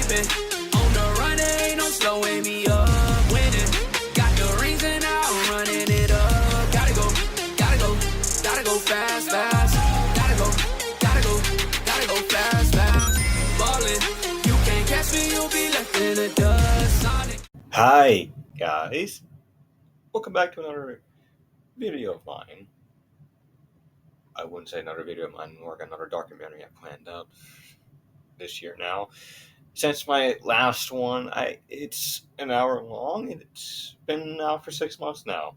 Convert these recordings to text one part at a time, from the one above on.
stepping. On the run, there ain't no slowing me up. Winning, got the rings and now I'm running it up. Gotta go fast, fast. Gotta go fast, fast. Ballin', you can't catch me, you'll be left in the dust. Sonic. Hi, guys. Welcome back to another video of mine. I wouldn't say another video of mine, more like another documentary I planned out this year now. Since my last one, it's an hour long, and it's been out for 6 months now.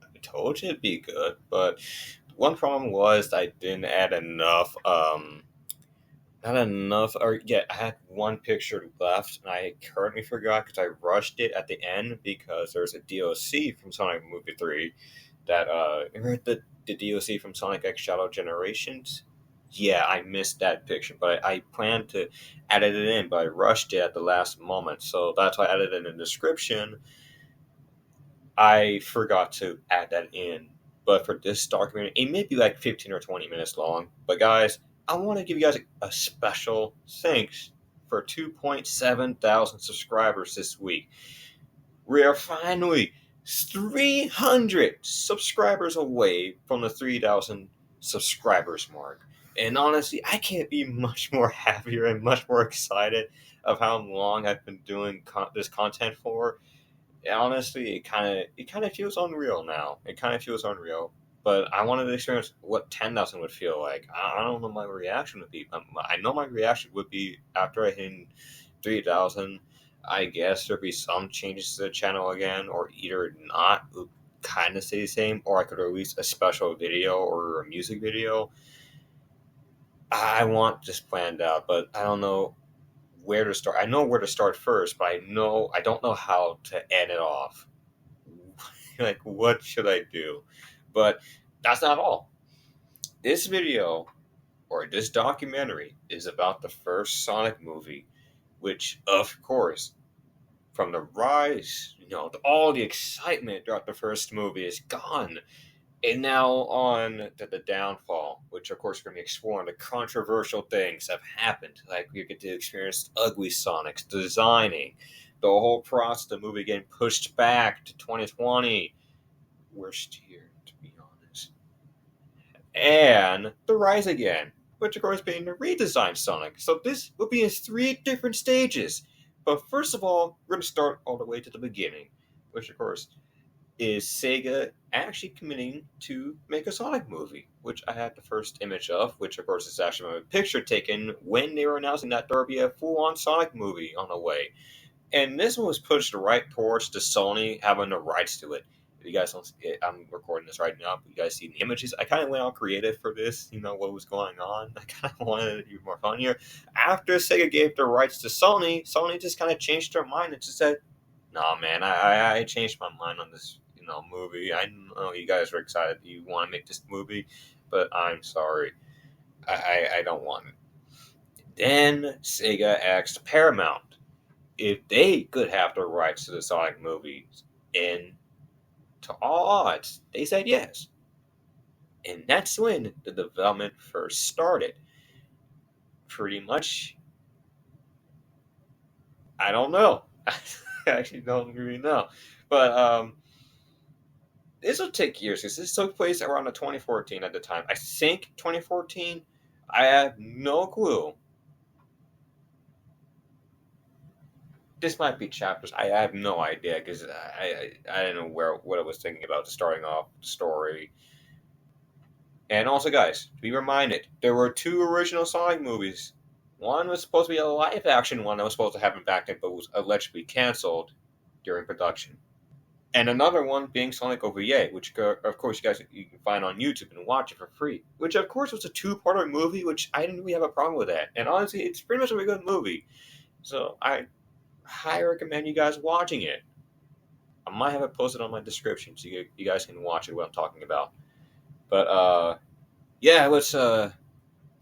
I told you it'd be good, but one problem was I didn't add enough, not enough, I had one picture left, and I currently forgot because I rushed it at the end because there's a DLC from Sonic Movie 3 that, remember the DLC from Sonic X Shadow Generations? Yeah, I missed that picture, but I planned to edit it in, but I rushed it at the last moment, so that's why I added it in the description. I forgot to add that in, but for this documentary, it may be like 15 or 20 minutes long, but guys, I want to give you guys a special thanks for 2.7 thousand subscribers this week. We are finally 300 subscribers away from the 3,000 subscribers mark. And honestly, I can't be much more happier and much more excited of how long I've been doing this content for. Honestly, it kind of feels unreal now. It kind of feels unreal. But I wanted to experience what 10,000 would feel like. I don't know what my reaction would be. I know my reaction would be after I hit 3,000. I guess there'd be some changes to the channel again, or either not, it would kind of stay the same, or I could release a special video or a music video. I want this planned out, but I don't know where to start. I know where to start first, but I don't know how to end it off. Like, what should I do? But that's not all. This video, or this documentary, is about the first Sonic movie, which, of course, from the rise, all the excitement throughout the first movie is gone. And now on to the downfall, which, of course, we're going to be exploring the controversial things that have happened. Like, we get to experience ugly Sonics, designing, the whole process of the movie getting pushed back to 2020. Worst year, to be honest. And the rise again, which of course being the redesigned Sonic. So this will be in 3 different stages. But first of all, we're going to start all the way to the beginning, which of course is Sega actually committing to make a Sonic movie, which I had the first image of, which of course is actually a picture taken when they were announcing that there would be a full-on Sonic movie on the way. And this one was pushed right towards the Sony having the rights to it. You guys don't see it, I'm recording this right now, but you guys see the images. I kind of went all creative for this, what was going on. I kind of wanted it to be more fun here. After Sega gave the rights to Sony just kind of changed their mind and just said, "Nah, man, I changed my mind on this, movie. I know you guys are excited, you want to make this movie, but I'm sorry, I don't want it." Then Sega asked Paramount if they could have the rights to the Sonic movies, and to all odds, they said yes. And that's when the development first started. Pretty much, I don't know. I actually don't really know. But this will take years because this took place around 2014 at the time. I think 2014. I have no clue. This might be chapters. I have no idea because I didn't know what I was thinking about starting off the story. And also, guys, to be reminded, there were 2 original Sonic movies. One was supposed to be a live-action one that was supposed to happen back then, but was allegedly canceled during production. And another one being Sonic OVA, which, of course, you can find on YouTube and watch it for free. Which, of course, was a 2-parter movie, which I didn't really have a problem with that. And honestly, it's pretty much a really good movie. So I highly recommend you guys watching it. I might have it posted on my description so you guys can watch it, what I'm talking about. But let's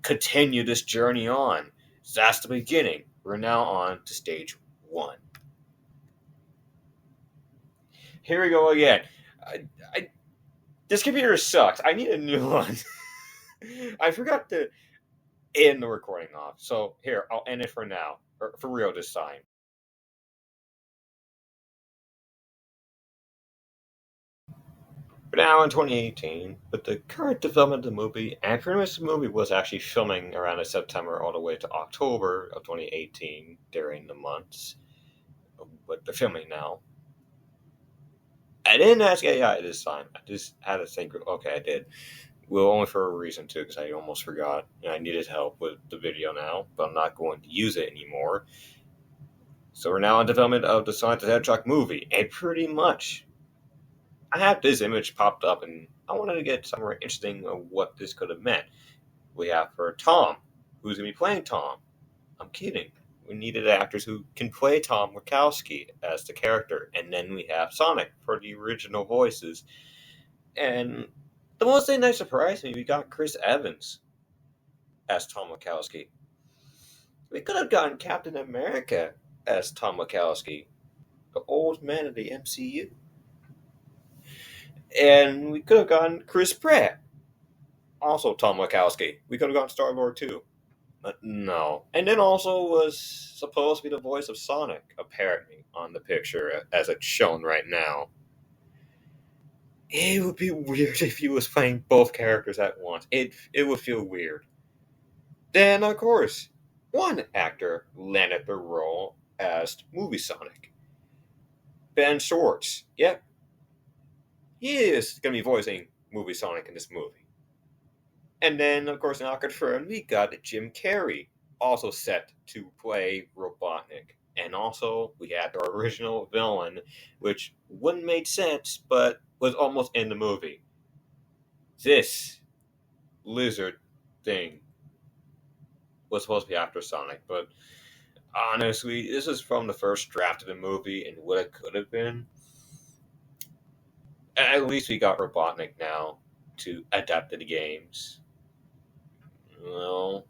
continue this journey on. So that's the beginning. We're now on to stage 1. Here we go again. This computer sucks. I need a new one. I forgot to in the recording off. So here, I'll end it for now, or for real this time. But now in 2018, with the current development of the movie, and pretty much the movie was actually filming around in September all the way to October of 2018 during the months, but they're filming now. I didn't ask AI this time. I just had to think, okay, I did. Well, only for a reason, too, because I almost forgot. And I needed help with the video now, but I'm not going to use it anymore. So we're now in development of the Sonic the Hedgehog movie, and pretty much I have this image popped up, and I wanted to get somewhere interesting of what this could have meant. We have for Tom, who's going to be playing Tom. I'm kidding. We needed actors who can play Tom Wachowski as the character, and then we have Sonic for the original voices. And the most thing that surprised me, we got Chris Evans as Tom Wachowski. We could have gotten Captain America as Tom Wachowski, the old man of the MCU. And we could have gotten Chris Pratt, also Tom Wachowski. We could have gotten Star-Lord too. But no. And then also was supposed to be the voice of Sonic, apparently, on the picture as it's shown right now. It would be weird if he was playing both characters at once. It would feel weird. Then, of course, one actor landed the role as movie Sonic. Ben Schwartz. Yep. He is going to be voicing movie Sonic in this movie. And then, of course, now confirmed, we got Jim Carrey, also set to play Robotnik. And also, we had the original villain, which wouldn't make sense, but was almost in the movie. This lizard thing was supposed to be after Sonic, but honestly, this is from the first draft of the movie and what it could have been. At least we got Robotnik now to adapt to the games. Well,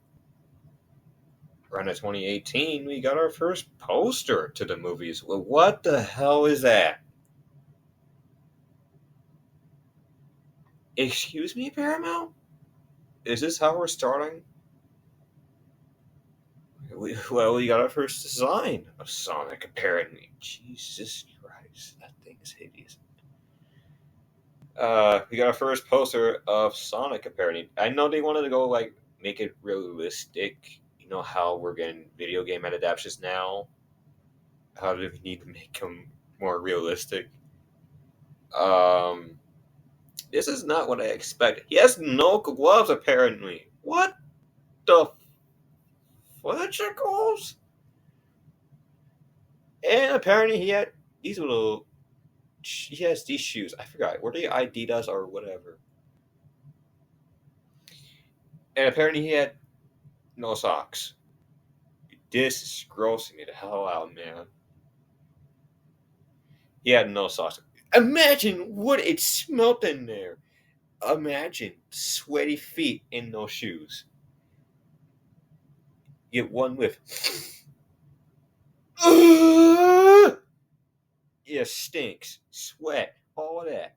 around 2018, we got our first poster to the movies. Well, what the hell is that? Excuse me, Paramount? Is this how we're starting? We got our first design of Sonic, apparently. Jesus Christ, that thing is hideous. We got our first poster of Sonic, apparently. I know they wanted to go, make it realistic. You know how we're getting video game adaptations now? How do we need to make them more realistic? This is not what I expected. He has no gloves, apparently. What the fudgicles? And apparently he had these little... He has these shoes. I forgot. Were they Adidas or whatever? And apparently he had no socks. This is grossing me the hell out, man. He had no socks. Imagine what it smelled in there. Imagine sweaty feet in those shoes. Get one whiff. It stinks. Sweat. All of that.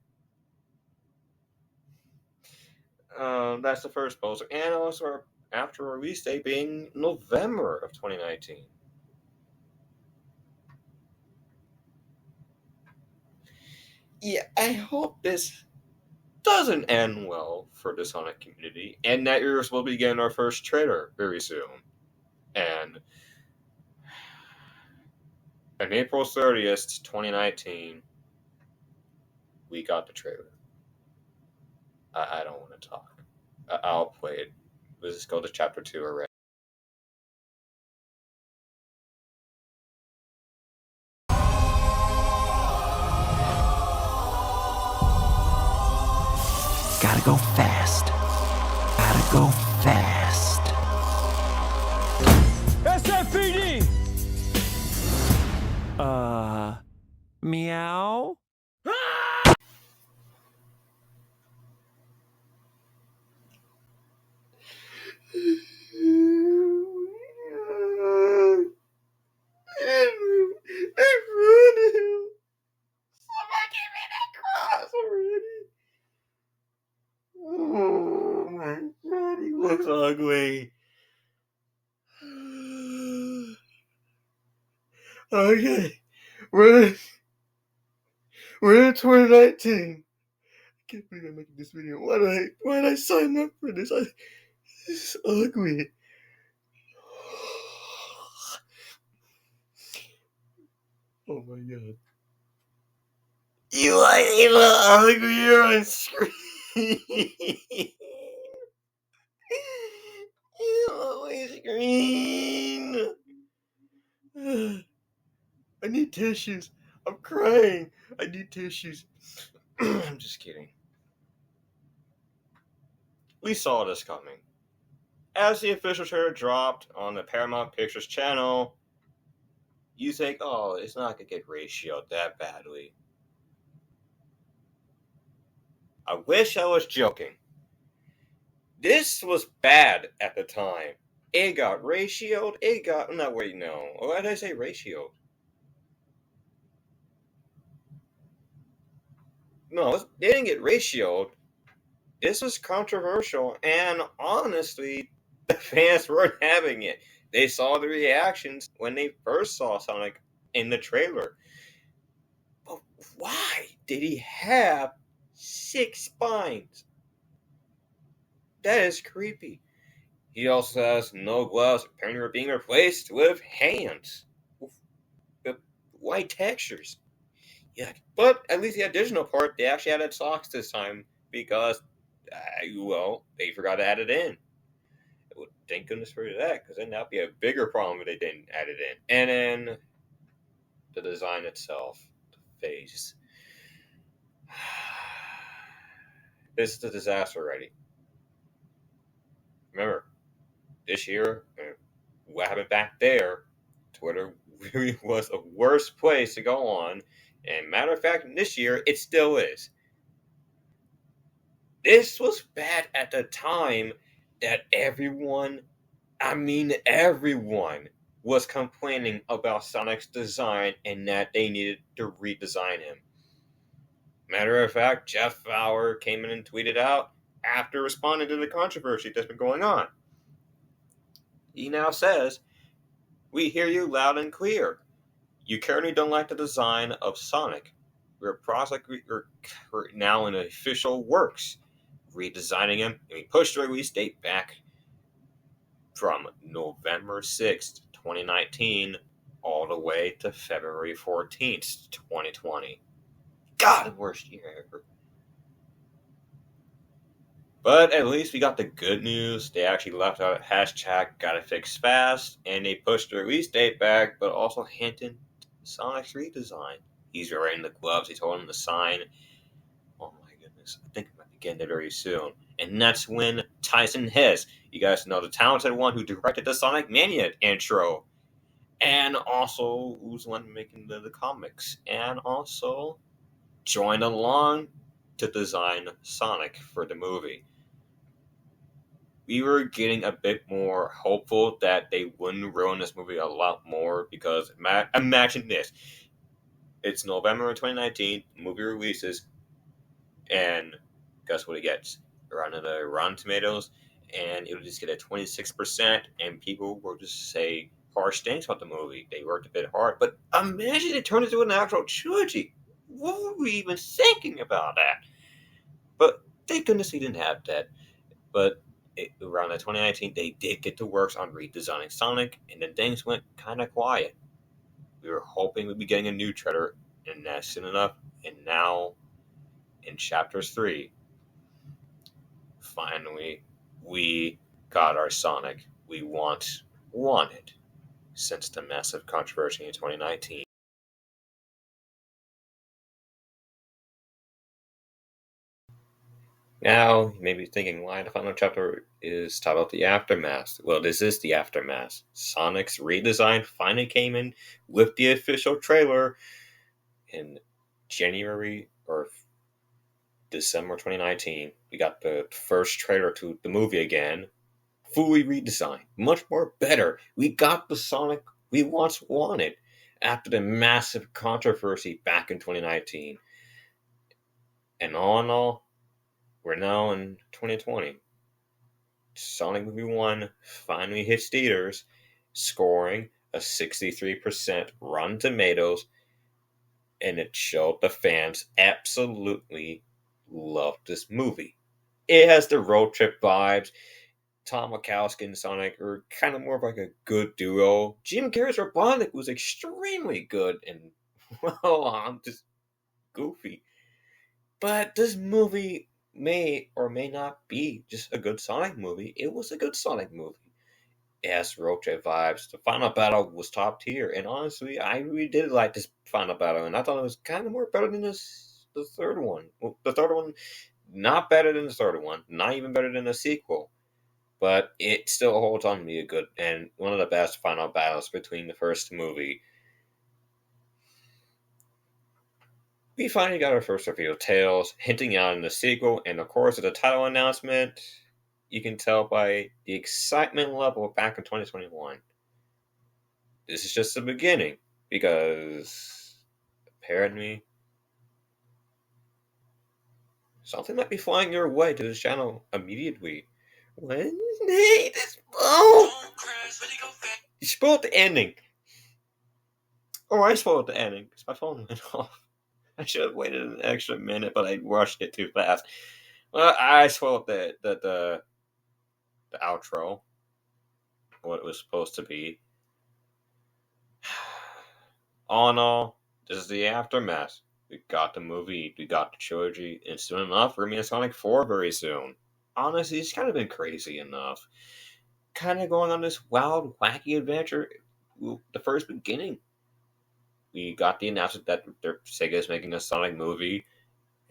That's the first poster. And also after release date being November of 2019. Yeah, I hope this doesn't end well for the Sonic community, and that you're supposed to be getting our first trailer very soon. And on April 30th, 2019, we got the trailer. I don't want to talk. I'll play it. Let's just go to chapter 2 already. Gotta go fast. Gotta go fast. SFPD! Meow? Oh my god, he looks ugly. Okay, we're in 2019. I can't believe I'm making this video. Why did I sign up for this? This is ugly. Oh my god. You are even uglier on screen. You always screen. I need tissues. I'm crying. I need tissues. I'm just kidding. We saw this coming. As the official trailer dropped on the Paramount Pictures channel, you think, oh, it's not going to get ratioed that badly. I wish I was joking. This was bad at the time. It got ratioed. No, wait, no. Why did I say ratioed? No, it didn't get ratioed. This was controversial, and honestly, the fans weren't having it. They saw the reactions when they first saw Sonic in the trailer. But why did he have 6 spines? That is creepy. He also has no gloves, apparently are being replaced with hands with white textures. Yeah, but at least the additional part, they actually added socks this time because, they forgot to add it in. Well, thank goodness for that, because then that'd be a bigger problem if they didn't add it in. And then the design itself, the face. This is a disaster already. Remember, this year, what happened back there, Twitter really was a worse place to go on. And matter of fact, this year, it still is. This was bad at the time that everyone was complaining about Sonic's design and that they needed to redesign him. Matter of fact, Jeff Fowler came in and tweeted out after responding to the controversy that's been going on. He now says, "We hear you loud and clear. You currently don't like the design of Sonic. We're now in official works, redesigning him, and we pushed the release date back from November 6th, 2019, all the way to February 14th, 2020. God, the worst year ever. But at least we got the good news. They actually left out a hashtag gotta fix fast, and they pushed the release date back, but also hinted Sonic's redesign. He's wearing the gloves, he told him to sign. Oh my goodness, I think I'm going to be getting it very soon. And that's when Tyson Hess, you guys know, the talented one who directed the Sonic Mania intro, and also who's the one making the comics, and also joined along to design Sonic for the movie. We were getting a bit more hopeful that they wouldn't ruin this movie a lot more, because imagine this. It's November 2019, the movie releases, and guess what it gets? Around the Rotten Tomatoes, and it'll just get a 26%, and people will just say harsh things about the movie. They worked a bit hard, but imagine it turned into an actual trilogy. What were we even thinking about that? But thank goodness we didn't have that. But around the 2019, they did get to work on redesigning Sonic, and then things went kind of quiet. We were hoping we'd be getting a new trailer, and that's soon enough. And now, in Chapter 3, finally, we got our Sonic we wanted since the massive controversy in 2019. Now, you may be thinking, why the final chapter is titled The Aftermath? Well, this is The Aftermath. Sonic's redesign finally came in with the official trailer in January or December 2019. We got the first trailer to the movie again, fully redesigned, much more better. We got the Sonic we once wanted after the massive controversy back in 2019. And all in all, we're now in 2020. Sonic Movie 1 finally hits theaters, scoring a 63% Rotten Tomatoes, and it showed the fans absolutely loved this movie. It has the road trip vibes. Tom Wachowski and Sonic are kind of more of like a good duo. Jim Carrey's Robotnik was extremely good and, well, I'm just goofy. But this movie may or may not be just a good Sonic movie. It was a good Sonic movie. It has road trip vibes. The final battle was top tier, and honestly, I really did like this final battle, and I thought it was kind of more better than the third one. Well, the third one, not better than the third one, not even better than the sequel, but it still holds on to be a good and one of the best final battles between the first movie. We finally got our first reveal of Tails, hinting out in the sequel, and of course, at the title announcement, you can tell by the excitement level back in 2021. This is just the beginning, because apparently something might be flying your way to this channel immediately. Wednesday, you spoiled the ending. Or I spoiled the ending because my phone went off. I should have waited an extra minute, but I rushed it too fast. Well, I spoiled the outro, what it was supposed to be. All in all, this is the aftermath. We got the movie, we got the trilogy, and soon enough, we're going to be Sonic 4 very soon. Honestly, it's kind of been crazy enough. Kind of going on this wild, wacky adventure. The first beginning, we got the announcement that Sega is making a Sonic movie.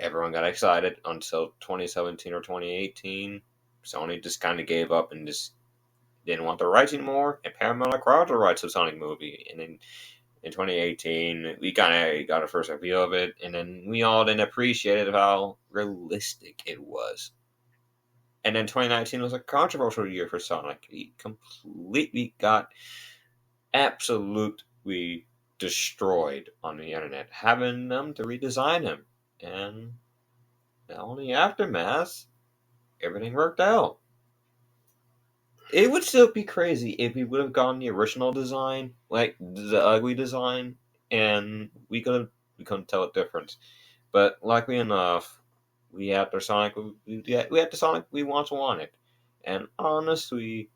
Everyone got excited until 2017 or 2018. Sony just kind of gave up and just didn't want the rights anymore, and Paramount acquired the rights to the Sonic movie. And then in 2018, we kind of got a first review of it, and then we all didn't appreciate how realistic it was. And then 2019 was a controversial year for Sonic. He completely got absolutely destroyed on the internet, having them to redesign him. And now in the aftermath, everything worked out. It would still be crazy if we would have gone the original design, like the ugly design, and we couldn't tell the difference. But luckily enough, we had the Sonic. We had the Sonic we once wanted, and honestly,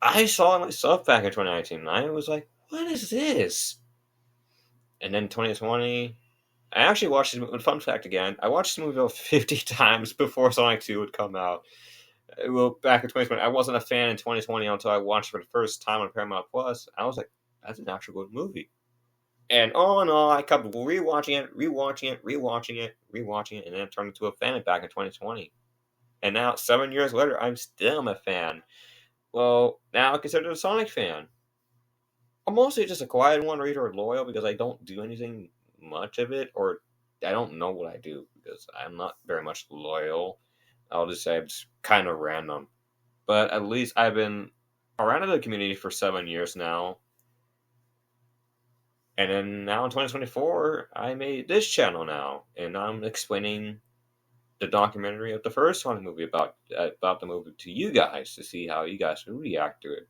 I saw it myself back in 2019, and I was like, "What is this?" And then 2020, I actually watched this. Fun fact again, I watched the movie about 50 times before Sonic 2 would come out. Well, back in 2020, I wasn't a fan in 2020 until I watched it for the first time on Paramount Plus. I was like, that's an actual good movie. And all in all, I kept rewatching it, and then it turned into a fan back in 2020. And now, 7 years later, I'm still a fan. Well, now I'm considered a Sonic fan. I'm mostly just a quiet one, reader, loyal, because I don't do anything much of it, or I don't know what I do, because I'm not very much loyal. I'll just say it's kind of random. But at least I've been around the community for 7 years now. And then now in 2024, I made this channel now. And I'm explaining the documentary of the first Sonic movie about the movie to you guys to see how you guys would react to it.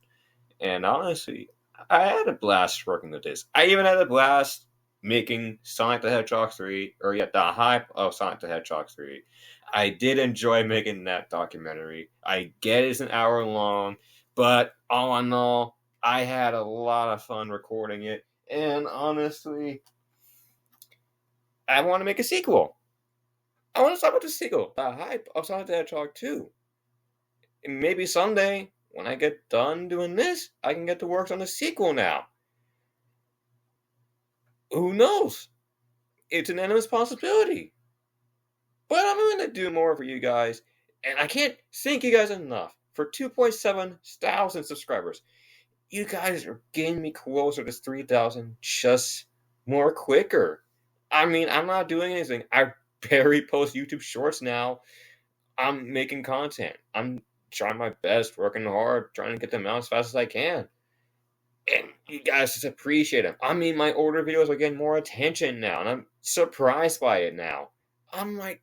And honestly, I had a blast working with this. I even had a blast making Sonic the Hedgehog 3, or yet the hype of Sonic the Hedgehog 3. I did enjoy making that documentary. I get it's an hour long, but all in all, I had a lot of fun recording it. And honestly, I want to make a sequel. I want to talk about the sequel, the hype of Sonic the Hedgehog 2. And maybe someday, when I get done doing this, I can get to work on the sequel now. Who knows? It's an endless possibility. But I'm going to do more for you guys. And I can't thank you guys enough for 2.7 thousand subscribers. You guys are getting me closer to 3,000 just more quicker. I mean, I'm not doing anything. I barely post YouTube shorts now. I'm making content. I'm trying my best, working hard, trying to get them out as fast as I can. And you guys just appreciate them. I mean, my older videos are getting more attention now, and I'm surprised by it now. I'm like,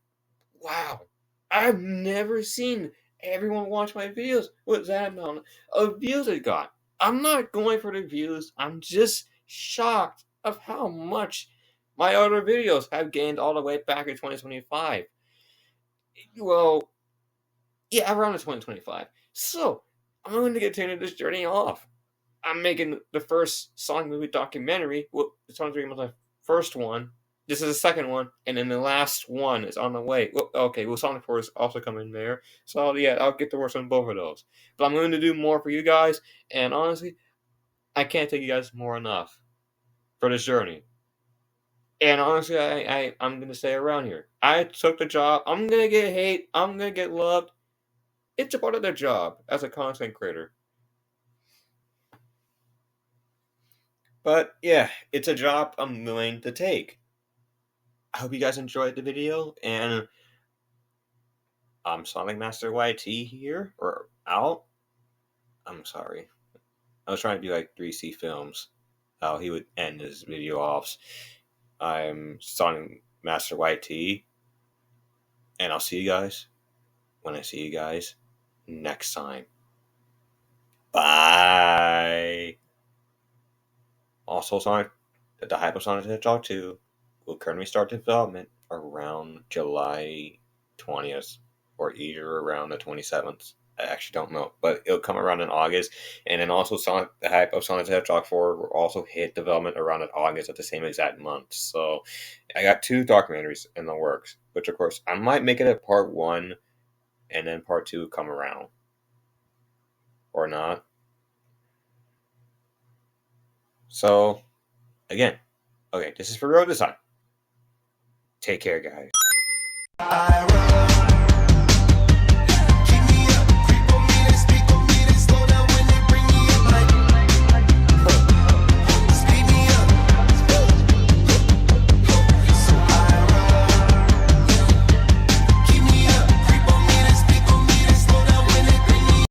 wow, I've never seen everyone watch my videos with that amount of views it got. I'm not going for the views. I'm just shocked of how much my other videos have gained all the way back in 2025. Well, yeah, around the 2025. So, I'm going to continue this journey off. I'm making the first Sonic movie documentary. Well, Sonic 3 was the first one. This is the second one, and then the last one is on the way. Well, okay, well, Sonic 4 is also coming there. So, yeah, I'll get to work on both of those. But I'm going to do more for you guys, and honestly, I can't thank you guys more enough for this journey. And honestly, I'm going to stay around here. I took the job. I'm going to get hate. I'm going to get loved. It's a part of the job as a content creator. But yeah, it's a job I'm willing to take. I hope you guys enjoyed the video, and I'm Sonic Master YT here, or out. I'm sorry. I was trying to do like 3C Films, how he would end his video offs. I'm Sonic Master YT, and I'll see you guys when I see you guys next time. Bye! Also, Sonic, the hype of Sonic the Hedgehog 2 will currently start development around July 20th or either around the 27th. I actually don't know, but it'll come around in August. And then also Sonic, the hype of Sonic the Hedgehog 4 will also hit development around in August at the same exact month. So I got 2 documentaries in the works, which of course I might make it a part 1 and then part 2 come around. Or not. So, again, okay, this is for real this time. Take care, guys.